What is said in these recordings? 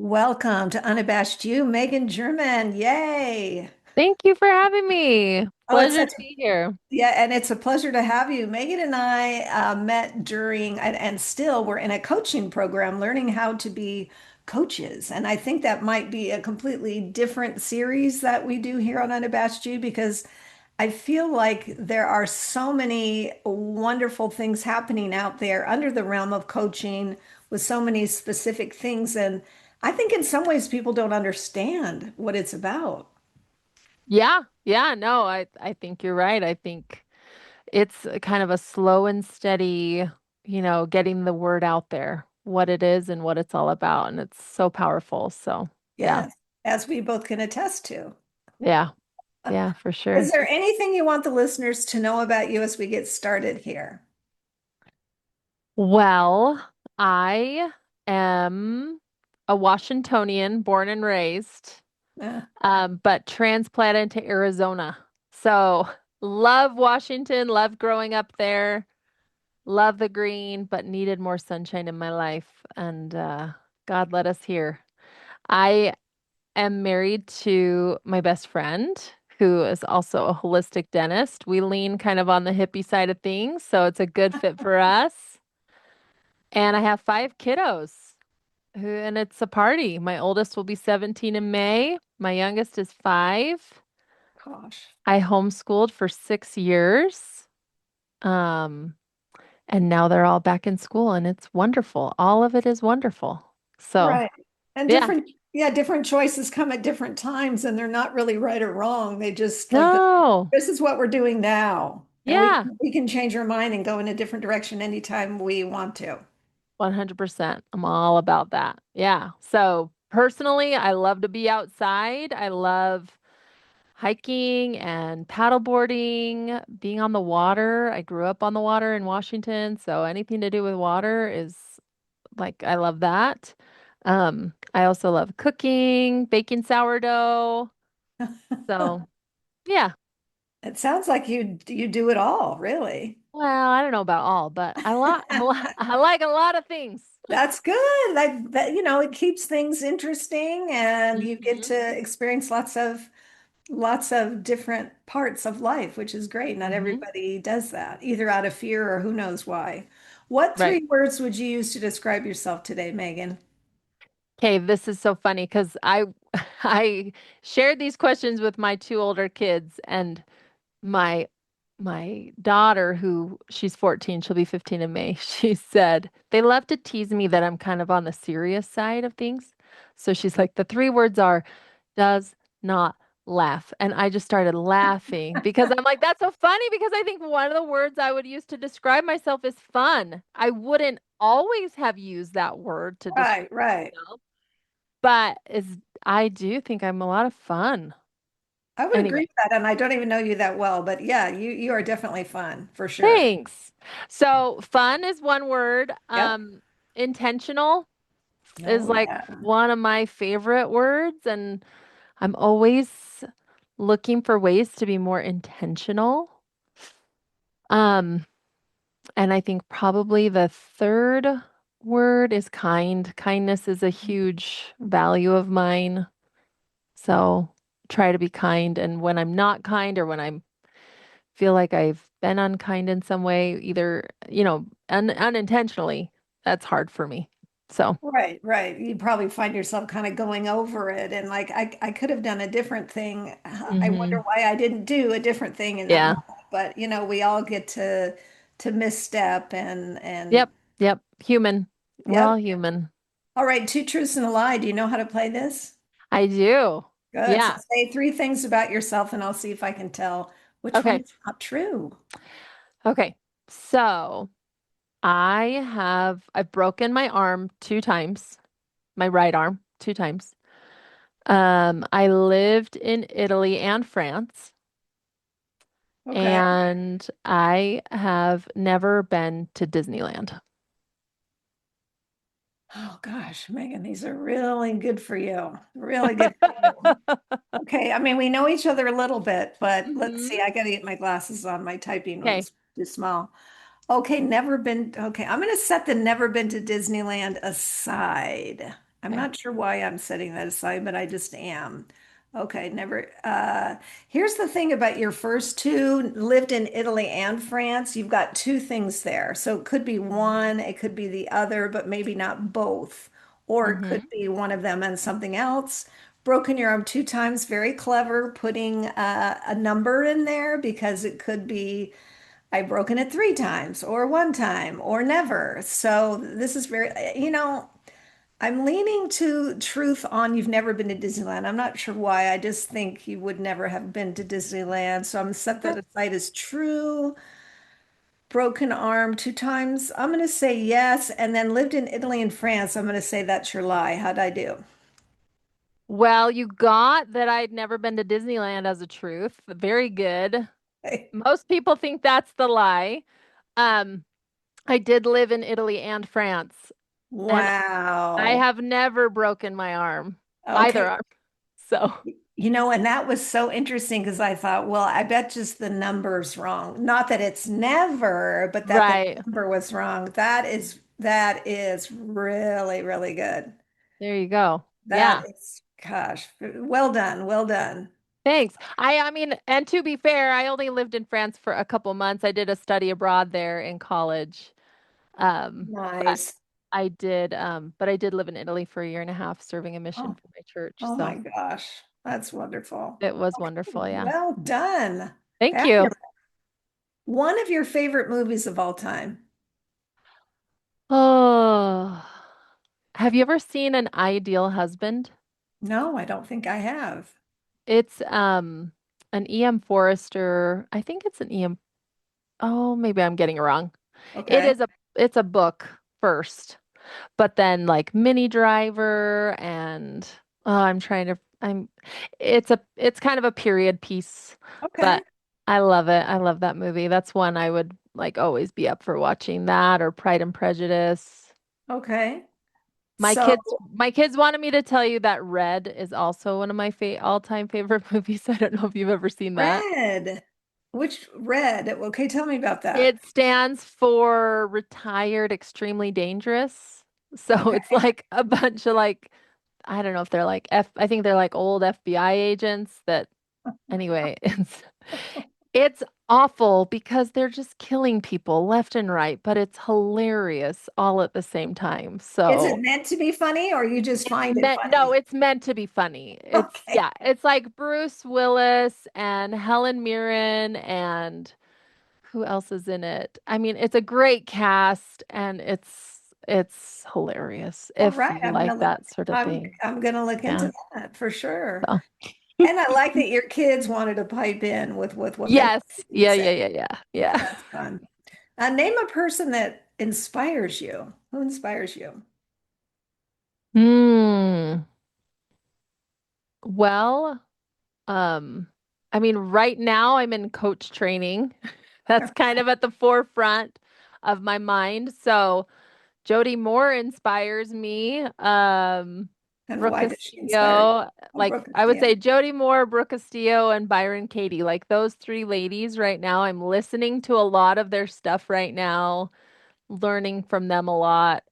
Welcome to Unabashed You, Megan German. Yay. Thank you for having me. Oh, it's Pleasure such to be here. yeah, and it's a pleasure to have you. Megan and I met during and still we're in a coaching program learning how to be coaches. And I think that might be a completely different series that we do here on Unabashed You because I feel like there are so many wonderful things happening out there under the realm of coaching with so many specific things. And I think in some ways people don't understand what it's about. Yeah, no, I think you're right. I think it's a kind of a slow and steady, getting the word out there, what it is and what it's all about, and it's so powerful. So, yeah. Yes, as we both can attest to. Yeah. Yeah, for Is sure. there anything you want the listeners to know about you as we get started here? Well, I am a Washingtonian, born and raised, Uh, but transplanted to Arizona. So, love Washington, love growing up there. Love the green, but needed more sunshine in my life. And God led us here. I am married to my best friend, who is also a holistic dentist. We lean kind of on the hippie side of things, so it's a good fit for us. And I have five kiddos, and it's a party. My oldest will be 17 in May. My youngest is 5. gosh. I homeschooled for 6 years. Um, And now they're all back in school and it's wonderful. All of it is wonderful. So, Right. And yeah. different choices come at different times and they're not really right or wrong. They just like No. this is what we're doing now. And Yeah. we can change our mind and go in a different direction anytime we want to. 100%. I'm all about that. Yeah. So, personally, I love to be outside. I love hiking and paddleboarding, being on the water. I grew up on the water in Washington, so anything to do with water is like I love that. I also love cooking, baking sourdough. So, yeah. It sounds like you do it all, really. Well, I don't know about all, but I like a lot of things. That's good. That it keeps things interesting and you get Hmm to experience lots of different parts of life, which is great. Not hmm everybody does that, either out of fear or who knows why. What Right. three words would you use to describe yourself today, Megan? Okay, this is so funny because I I shared these questions with my two older kids and my my daughter, who she's 14, she'll be 15 in May. She said they love to tease me that I'm kind of on the serious side of things. So she's like, the three words are does not laugh. And I just started laughing because I'm like, that's so funny because I think one of the words I would use to describe myself is fun. I wouldn't always have used that word to describe Right, right. myself, but I do think I'm a lot of fun. I would agree Anyway, with that, and I don't even know you that well, but yeah, you are definitely fun for sure. thanks. So fun is one word. Yep. Intentional is Oh like yeah. one of my favorite words, and I'm always looking for ways to be more intentional. Um, and I think probably the third word is kind. Kindness is a huge value of mine. So try to be kind. And when I'm not kind or when I feel like I've been unkind in some way, either, unintentionally, that's hard for me. So, Right, right. You probably find yourself kind of going over it and like I could have done a different thing. I wonder hmm why I didn't do a different thing in that yeah. moment. But we all get to misstep and Yep. Yep. Human. We're all yep. human. All right, two truths and a lie. Do you know how to play this? I do. Good. So Yeah. say three things about yourself and I'll see if I can tell which one Okay. is not true. Okay. So I've broken my arm 2 times, my right arm 2 times. I lived in Italy and France, Okay. and I have never been to Disneyland. Oh gosh, Megan, these are really good for you. Really good for you. Okay, I mean, we know each other a little bit, but let's see. hmm I got to get my glasses on. My typing Okay. was too small. Okay, never been. Okay, I'm going to set the never been to Disneyland aside. I'm Okay. not sure why I'm setting that aside, but I just am. Okay, never. Here's the thing about your first two, lived in Italy and France. You've got two things there. So it could be one, it could be the other, but maybe not both. Or it could Mm-hmm. be one of them and something else. Broken your arm two times, very clever putting a number in there because it could be I've broken it three times or one time or never. So this is very, I'm leaning to truth on you've never been to Disneyland. I'm not sure why. I just think you would never have been to Disneyland. So I'm set that aside as true. Broken arm two times. I'm going to say yes. And then lived in Italy and France. I'm going to say that's your lie. How'd I do? Well, you got that I'd never been to Disneyland as a truth. Very good. Most people think that's the lie. Um, I did live in Italy and France, and I Wow. have never broken my arm, either Okay. arm. So, And that was so interesting because I thought, well, I bet just the number's wrong. Not that it's never, but that the right. number was wrong. That is really, really good. There you go. That Yeah. is, gosh, well done, well done. Thanks. I mean, and to be fair, I only lived in France for a couple months. I did a study abroad there in college. But Nice. I did live in Italy for a year and a half serving a mission Oh, for my church. oh my So gosh, that's wonderful. it was Okay, wonderful. Yeah. well done. Thank you. Fabulous. One of your favorite movies of all time? Oh, have you ever seen An Ideal Husband? No, I don't think I have. It's an E.M. Forrester. I think it's an E.M. Oh, maybe I'm getting it wrong. It Okay, is a it's a book first, but then like Mini Driver and I'm trying to I'm it's kind of a period piece, okay, but I love it. I love that movie. That's one I would like always be up for watching that or Pride and Prejudice. okay. My So, kids wanted me to tell you that Red is also one of my fa all-time favorite movies. I don't know if you've ever seen that. Red. Which red? Okay, tell me about that. It stands for Retired Extremely Dangerous. So it's Okay. like a bunch of like I don't know if they're like I think they're like old FBI agents that anyway, it's awful because they're just killing people left and right, but it's hilarious all at the same time. Is it So meant to be funny or you just it's find it meant, no, funny? it's meant to be funny. It's, Okay. yeah, it's like Bruce Willis and Helen Mirren and who else is in it? I mean, it's a great cast and it's hilarious All if right. you like that sort of I'm thing. I'm gonna look Yeah. into that for sure. So, And I like that your kids wanted to pipe in with what they yes. would Yeah, say. yeah, yeah, yeah. Yeah. That's fun. Name a person that inspires you. Who inspires you? Hmm. Well, um, I mean, right now I'm in coach training. That's kind of at the forefront of my mind. So Jody Moore inspires me. And Brooke why does she inspire you? Castillo, Oh, like Brooke I would Castillo. say Jody Moore, Brooke Castillo, and Byron Katie. Like those three ladies right now. I'm listening to a lot of their stuff right now, learning from them a lot.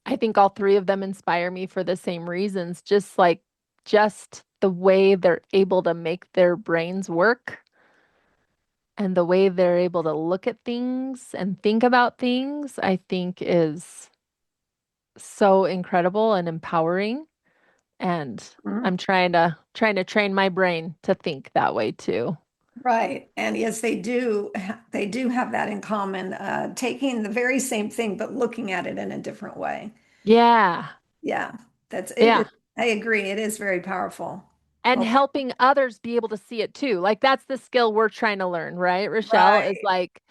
I think all three of them inspire me for the same reasons, just the way they're able to make their brains work and the way they're able to look at things and think about things, I think is so incredible and empowering. And Mhm. I'm trying to train my brain to think that way too. Right. And yes, they do. They do have that in common, taking the very same thing, but looking at it in a different way. Yeah. Yeah, that's it. Yeah. I agree. It is very powerful. And Well, helping others be able to see it too. Like that's the skill we're trying to learn, right? Rochelle is right. like,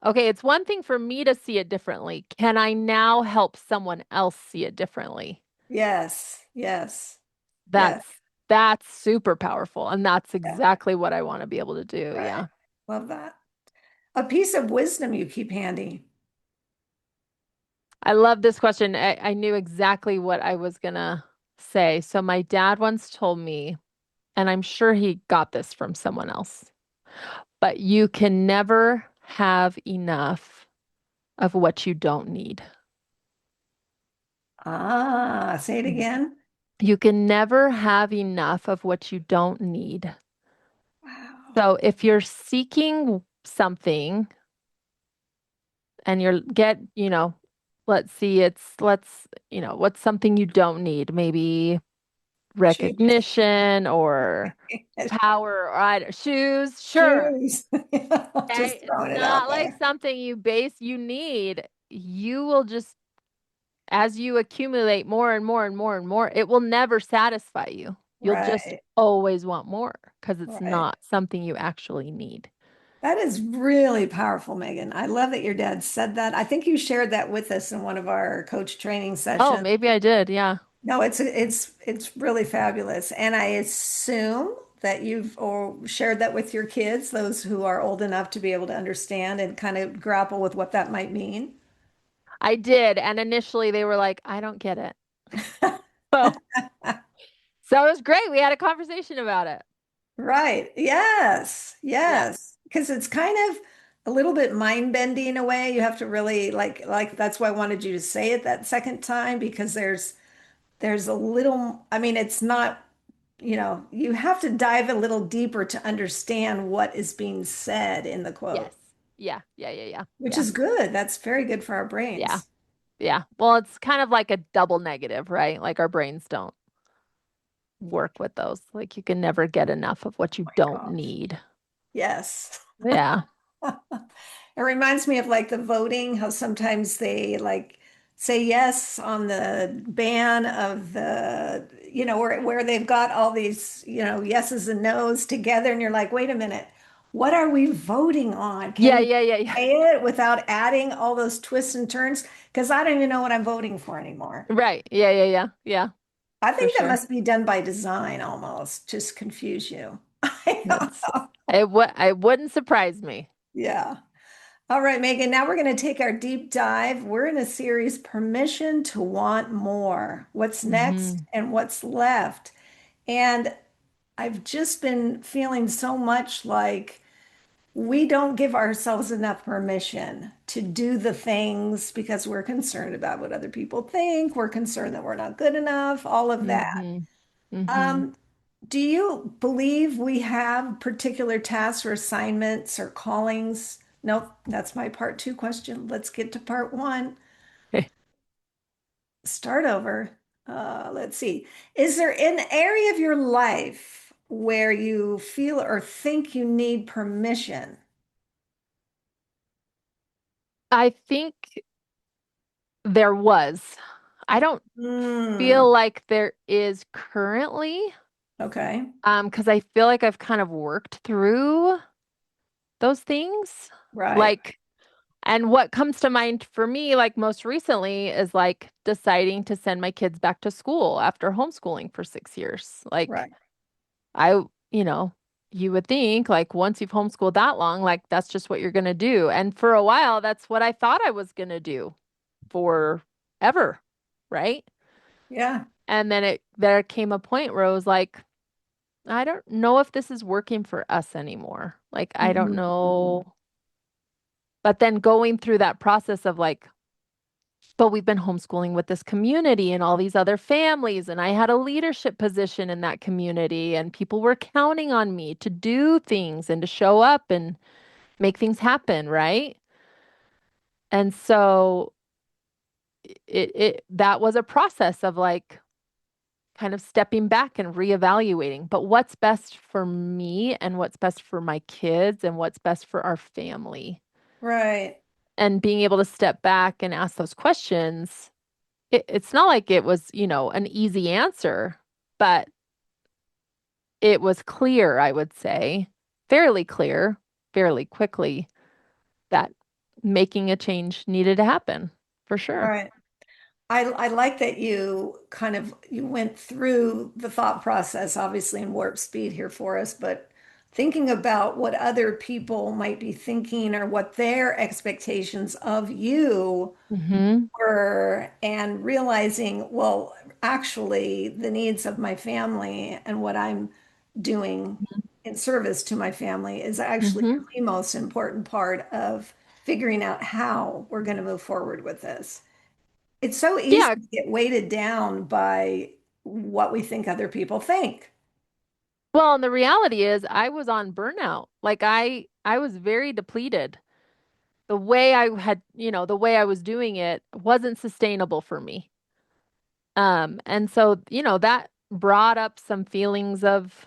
okay, it's one thing for me to see it differently. Can I now help someone else see it differently? Yes. Yes. Yes. That's that's super powerful. And that's Yeah. exactly what I want to be able to do. Right. Yeah. Love that. A piece of wisdom you keep handy. I love this question. I knew exactly what I was gonna say. So my dad once told me, and I'm sure he got this from someone else, but you can never have enough of what you don't need. Ah, say it again. You can never have enough of what you don't need. Wow. So if you're seeking something and let's see, what's something you don't need? Maybe Shoes. recognition or power or shoes. Sure. Shoes. Just Okay. It's throwing it out not like there. something you need. You will just, as you accumulate more and more and more and more, it will never satisfy you. You'll just Right, always want more because it's right. not something you actually need. That is really powerful, Megan. I love that your dad said that. I think you shared that with us in one of our coach training Oh, sessions. maybe I did. Yeah. No, it's really fabulous. And I assume that you've or shared that with your kids, those who are old enough to be able to understand and kind of grapple with what that might mean. I did. And initially they were like, I don't get it. So, so it was great. We had a conversation about it. Right. Yes. Yeah. Yes. Because it's kind of a little bit mind bending in a way. You have to really like that's why I wanted you to say it that second time because there's a little, I mean, it's not, you have to dive a little deeper to understand what is being said in the Yes. quote, Yeah. Yeah. Yeah. Yeah. which Yeah. is good. That's very good for our Yeah. brains. Yeah. Well, it's kind of like a double negative, right? Like our brains don't work with those. Like you can never get enough of what you don't Gosh. need. Yes. Yeah. It reminds me of like the voting, how sometimes they like say yes on the ban of where they've got all these, yeses and nos together, and you're like, wait a minute, what are we voting on? Can Yeah. you Yeah. Yeah. Yeah. say it without adding all those twists and turns? Because I don't even know what I'm voting for anymore. Right. Yeah. Yeah. Yeah. Yeah. I For think that sure. must be done by design almost, just confuse you. I don't That's know. it wouldn't surprise me. Yeah. All right, Megan, now we're going to take our deep dive. We're in a series, Permission to Want More. What's next Hmm. and what's left? And I've just been feeling so much like we don't give ourselves enough permission to do the things because we're concerned about what other people think. We're concerned that we're not good enough, all of that. Hmm. Hmm. Um, do you believe we have particular tasks or assignments or callings? Nope, that's my part two question. Let's get to part one. Start over. Let's see. Is there an area of your life where you feel or think you need permission? I think there was. I don't Hmm. feel like there is currently, Okay. because I feel like I've kind of worked through those things. Right. Like, and what comes to mind for me, like most recently, is like deciding to send my kids back to school after homeschooling for 6 years. Like, Right. I, you know, you would think like once you've homeschooled that long, like that's just what you're going to do. And for a while, that's what I thought I was going to do forever, right? Yeah. And then there came a point where I was like, I don't know if this is working for us anymore. Like, I don't Mhm. know. But then going through that process of like, but we've been homeschooling with this community and all these other families, and I had a leadership position in that community, and people were counting on me to do things and to show up and make things happen, right? And so it that was a process of like kind of stepping back and reevaluating, but what's best for me and what's best for my kids and what's best for our family? Right. And being able to step back and ask those questions, it's not like it was, an easy answer, but it was clear, I would say, fairly clear, fairly quickly that making a change needed to happen for sure. Right. I like that you went through the thought process, obviously in warp speed here for us, but thinking about what other people might be thinking or what their expectations of you Hmm. were, and realizing, well, actually, the needs of my family and what I'm doing in service to my family is actually Hmm. the most important part of figuring out how we're going to move forward with this. it's so easy Yeah. to get weighted down by what we think other people think. Well, and the reality is I was on burnout. Like I was very depleted. The way I had, the way I was doing it wasn't sustainable for me. And so, that brought up some feelings of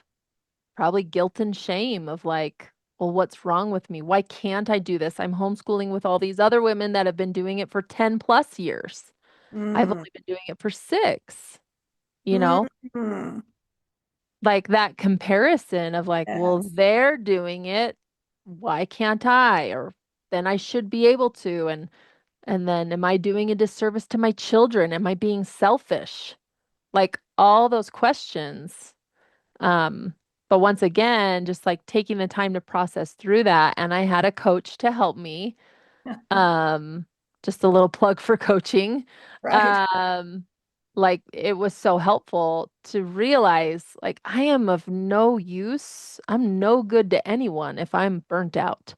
probably guilt and shame of like, well, what's wrong with me? Why can't I do this? I'm homeschooling with all these other women that have been doing it for 10 plus years. I've Mm, only been doing it for 6, you know? mm, Like that comparison of like, well, yes, they're doing it, why can't I? Or then I should be able to. And then am I doing a disservice to my children? Am I being selfish? Like all those questions. Um, but once again, just like taking the time to process through that. And I had a coach to help me. Um, just a little plug for coaching. right. Um, like it was so helpful to realize like I am of no use. I'm no good to anyone if I'm burnt out.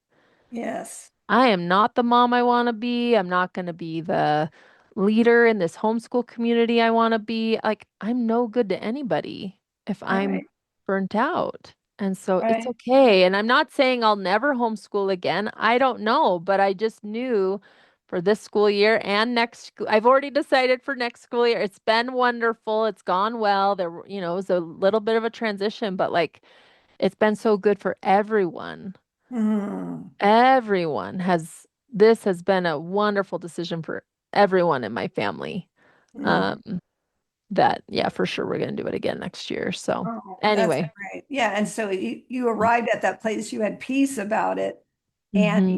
Yes, I am not the mom I want to be. I'm not going to be the leader in this homeschool community I want to be. Like, I'm no good to anybody if I'm right, burnt out. And so it's right. okay. And I'm not saying I'll never homeschool again. I don't know, but I just knew for this school year and I've already decided for next school year. It's been wonderful. It's gone well. It was a little bit of a transition, but like it's been so good for everyone. Mm, This has been a wonderful decision for everyone in my family. mm. Um, that, yeah, for sure we're going to do it again next year. So Oh, that's anyway. great. Yeah, and so you arrived at that place, you had peace about it, and Hmm.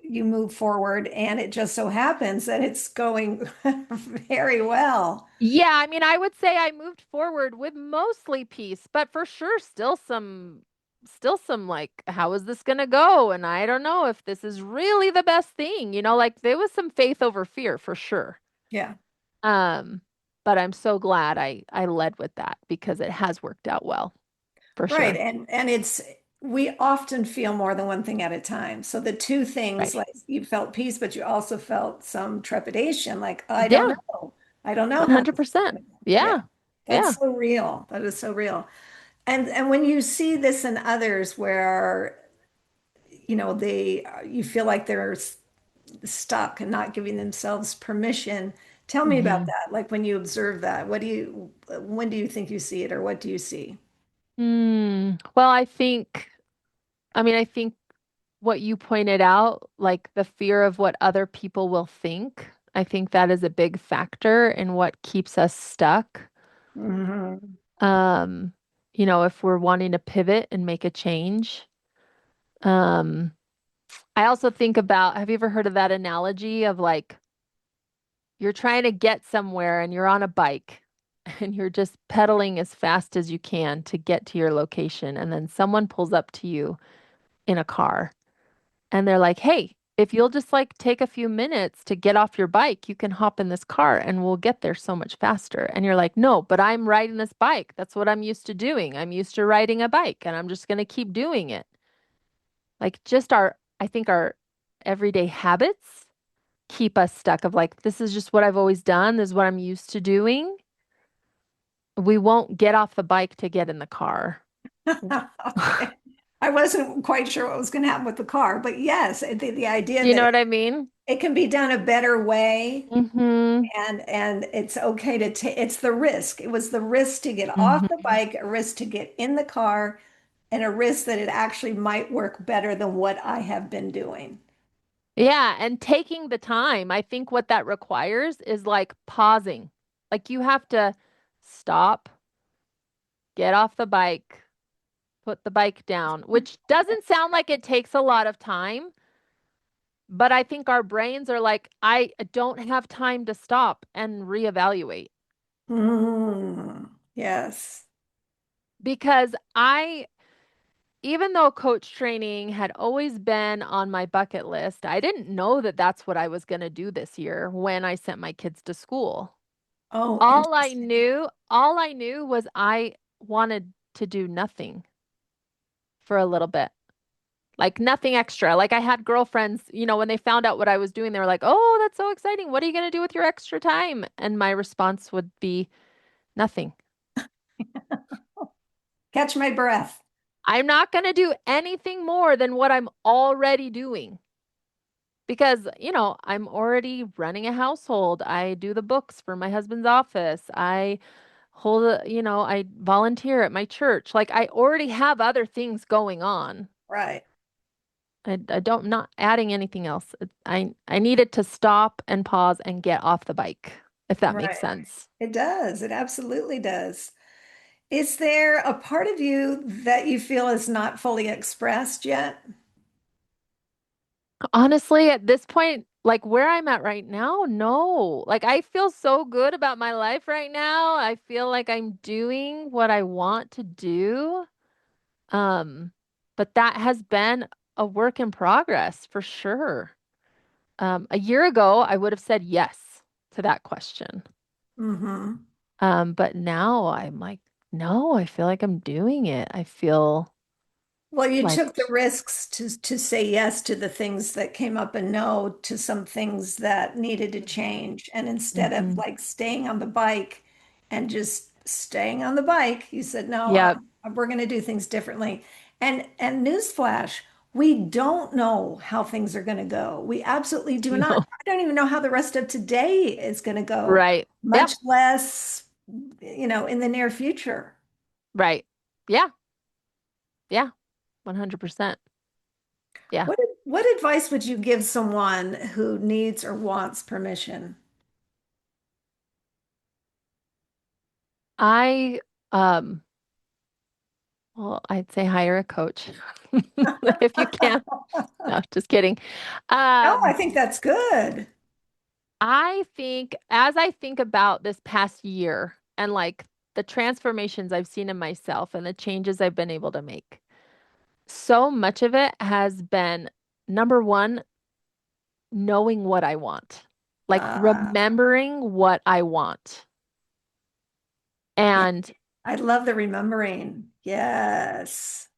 you move forward, and it just so happens that it's going very well. Yeah, I mean, I would say I moved forward with mostly peace, but for sure still some like, how is this going to go? And I don't know if this is really the best thing, like there was some faith over fear for sure. Yeah. Um, but I'm so glad I led with that because it has worked out well, for Right. sure. And it's we often feel more than one thing at a time. So the two things, Right. like you felt peace, but you also felt some trepidation, like I don't Yeah, know. I don't know how this is 100%. going to go. Yeah. Yeah. Yeah. That's so real. That is so real. And when you see this in others where, they you feel like they're stuck and not giving themselves permission, tell me about Hmm. that. Like when you observe that, when do you think you see it or what do you see? Well, I think what you pointed out, like the fear of what other people will think, I think that is a big factor in what keeps us stuck. Hmm. Um, if we're wanting to pivot and make a change. Um, I also think about, have you ever heard of that analogy of like you're trying to get somewhere and you're on a bike and you're just pedaling as fast as you can to get to your location. And then someone pulls up to you in a car and they're like, hey, if you'll just like take a few minutes to get off your bike, you can hop in this car and we'll get there so much faster. And you're like, no, but I'm riding this bike. That's what I'm used to doing. I'm used to riding a bike and I'm just going to keep doing it. Like just I think our everyday habits keep us stuck of like, this is just what I've always done. This is what I'm used to doing. We won't get off the bike to get in the car. Okay. I wasn't quite sure what was going to happen with the car, but yes, the idea You that know what I mean? it can be done a better way Mm-hmm. and it's okay to take it's the risk. It was the risk to get off the Mm-hmm. bike, a risk to get in the car, and a risk that it actually might work better than what I have been doing. Yeah, and taking the time. I think what that requires is like pausing. Like you have to stop, get off the bike, put the bike down, which doesn't sound like it takes a lot of time, but I think our brains are like, I don't have time to stop and reevaluate Yes. because even though coach training had always been on my bucket list, I didn't know that that's what I was going to do this year when I sent my kids to school. Oh, All I knew was I wanted to do nothing for a little bit. Like nothing extra. Like I had girlfriends, when they found out what I was doing, they were like, "Oh, that's so exciting. What are you going to do with your extra time?" And my response would be nothing. Catch my breath. I'm not going to do anything more than what I'm already doing because, I'm already running a household. I do the books for my husband's office. I volunteer at my church. Like I already have other things going on. Right. I don't, not adding anything else. I needed to stop and pause and get off the bike, if that makes Right. sense. It does. It absolutely does. Is there a part of you that you feel is not fully expressed yet? Honestly, at this point, like where I'm at right now, no. Like I feel so good about my life right now. I feel like I'm doing what I want to do. Um, but that has been a work in progress for sure. A year ago, I would have said yes to that question. Hmm. But now I'm like, no, I feel like I'm doing it. I feel Well, you like, took the risks to say yes to the things that came up and no to some things that needed to mhm, change. And instead of mhm. like staying on the bike and just staying on the bike, you said, no, Yep. we're going to do things differently. And newsflash, we don't know how things are going to go. We absolutely do not. No. I don't even know how the rest of today is going to go, Right. much Yep. less, in the near future. Right. Yeah. Yeah. 100%. Yeah. What advice would you give someone who needs or wants permission? I, um, well, I'd say hire a coach if you can. No, just kidding. No, I Um, think that's good. I think as I think about this past year and like the transformations I've seen in myself and the changes I've been able to make, so much of it has been number one, knowing what I want, like Uh, remembering what I want. yeah, And I love the remembering. Yes.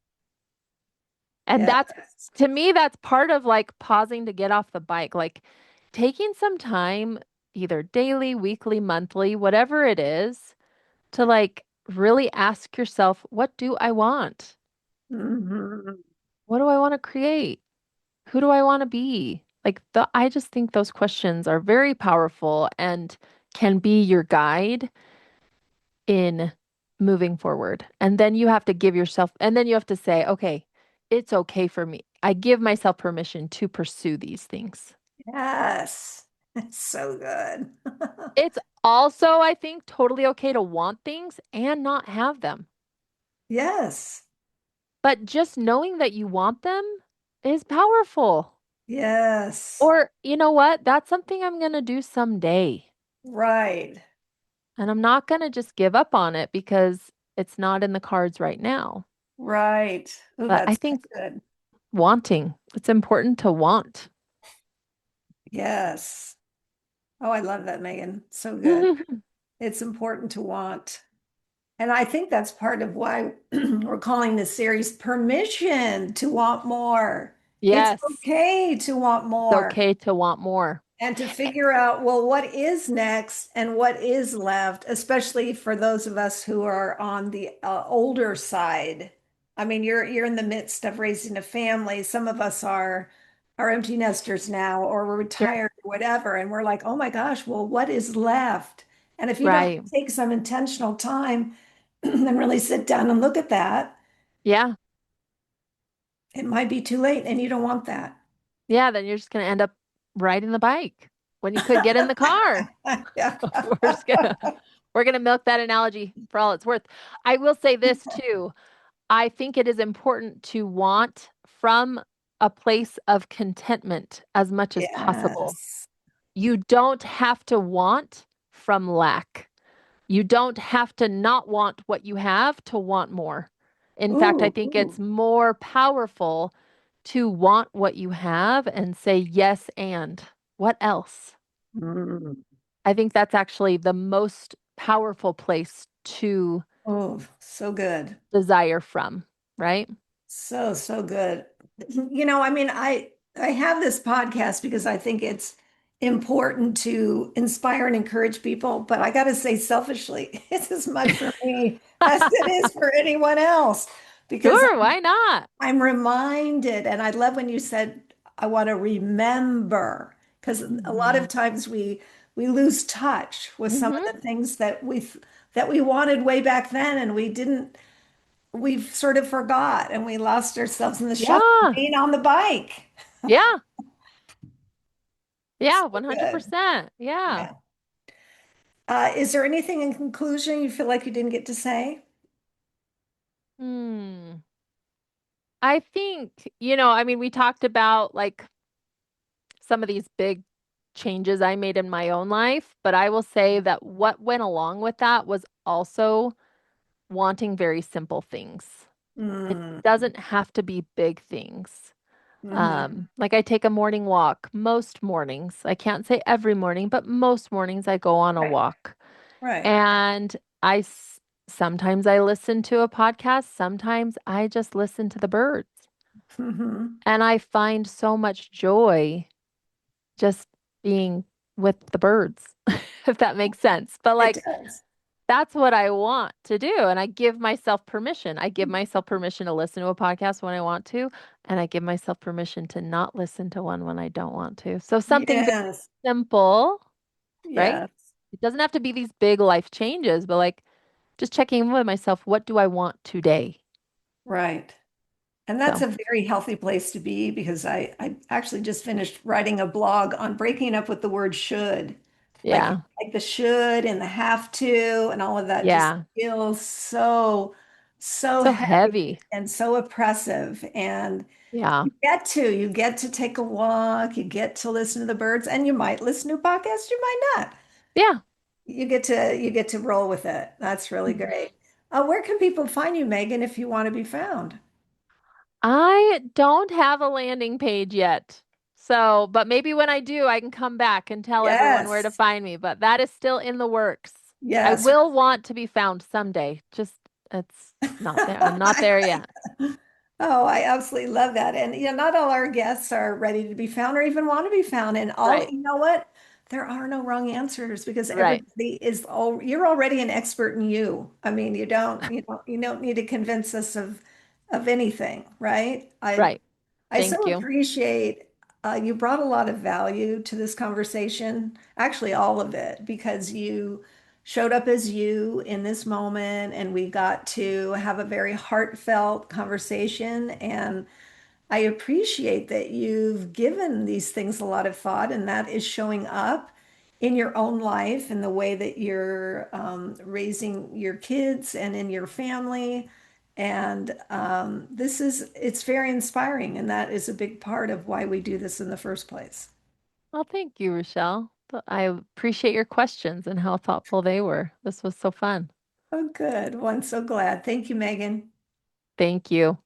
and Yeah. that's to me, that's part of like pausing to get off the bike, like taking some time, either daily, weekly, monthly, whatever it is, to like really ask yourself, what do I want? Mhm. What do I want to create? Who do I want to be? I just think those questions are very powerful and can be your guide in moving forward. And then you have to give yourself, and then you have to say, okay, it's okay for me. I give myself permission to pursue these things. Yes. It's so good. It's also, I think, totally okay to want things and not have them. Yes. But just knowing that you want them is powerful. Yes. Or, you know what? That's something I'm going to do someday. Right. And I'm not going to just give up on it because it's not in the cards right now. Right. Oh, But I that's think good. wanting, it's important to want. Yes. Oh, I love that, Megan. So good. It's important to want. And I think that's part of why we're calling this series Permission to Want More. It's Yes, okay to want it's more okay to want more. and to figure out, well, what is next and what is left, especially for those of us who are on the older side. I mean, you're in the midst of raising a family. Some of us are empty nesters now, or we're Sure. retired, or whatever, and we're like, oh my gosh, well, what is left? And if you don't Right. take some intentional time and really sit down and look at that, Yeah. it might be too late, and you don't want that. Yeah. Then you're just going to end up riding the bike when you could get in the car. Yeah. We're just gonna we're gonna milk that analogy for all it's worth. I will say this too. I think it is important to want from a place of contentment as much as possible. Yes. You don't have to want from lack. You don't have to not want what you have to want more. In fact, I Ooh, think it's ooh. more powerful to want what you have and say yes and what else? Mm. I think that's actually the most powerful place to Oh, so good. desire from, right? So, so good. I mean, I have this podcast because I think it's important to inspire and encourage people, but I got to say selfishly, it's as much for me as it is for anyone else because Sure, why not? I'm reminded, and I love when you said I want to remember, because a lot Hmm. of times we lose touch with some Hmm. of the things that we wanted way back then, and we've sort of forgot, and we lost ourselves in the shuffle Yeah. being on the bike. Yeah. So Yeah, good. 100%. Yeah. Yeah. Is there anything in conclusion you feel like you didn't get to say? Hmm. I think, I mean, we talked about like some of these big changes I made in my own life, but I will say that what went along with that was also wanting very simple things. It Mm, doesn't have to be big things. hmm. Like I take a morning walk most mornings. I can't say every morning, but most mornings I go on a Right, walk. right. And sometimes I listen to a podcast, sometimes I just listen to the birds. Hmm. And I find so much joy just being with the birds, if that makes sense. But It like, does. that's what I want to do. And I give myself permission. I give myself permission to listen to a podcast when I want to, and I give myself permission to not listen to one when I don't want to. So something very Yes, simple, right? yes, It doesn't have to be these big life changes, but like just checking in with myself, what do I want today? right. And that's So, a very healthy place to be because I actually just finished writing a blog on breaking up with the word should. yeah. Like the should and the have to and all of that just Yeah. feels so So heavy heavy. and so oppressive. And Yeah. you get to take a walk, you get to listen to the birds, and you might listen to a podcast, you might not. Yeah. You get to roll with it. That's really Mhm. great. Where can people find you, Megan, if you want to be found? I don't have a landing page yet. So, but maybe when I do, I can come back and tell everyone where to Yes. find me, but that is still in the works. I Yes. will want to be found someday. Just it's not there. I'm not there yet. Oh, I absolutely love that. And not all our guests are ready to be found or even want to be found. And Right. you know what? There are no wrong answers because Right. everybody is all you're already an expert in you. I mean, you don't need to convince us of anything, right? Right. I Thank so you. appreciate you brought a lot of value to this conversation, actually all of it, because you showed up as you in this moment and we got to have a very heartfelt conversation. And I appreciate that you've given these things a lot of thought and that is showing up in your own life and the way that you're raising your kids and in your family. And it's very inspiring. And that is a big part of why we do this in the first place. Well, thank you, Rochelle. I appreciate your questions and how thoughtful they were. This was so fun. Oh, good. Well, I'm so glad. Thank you, Megan. Thank you.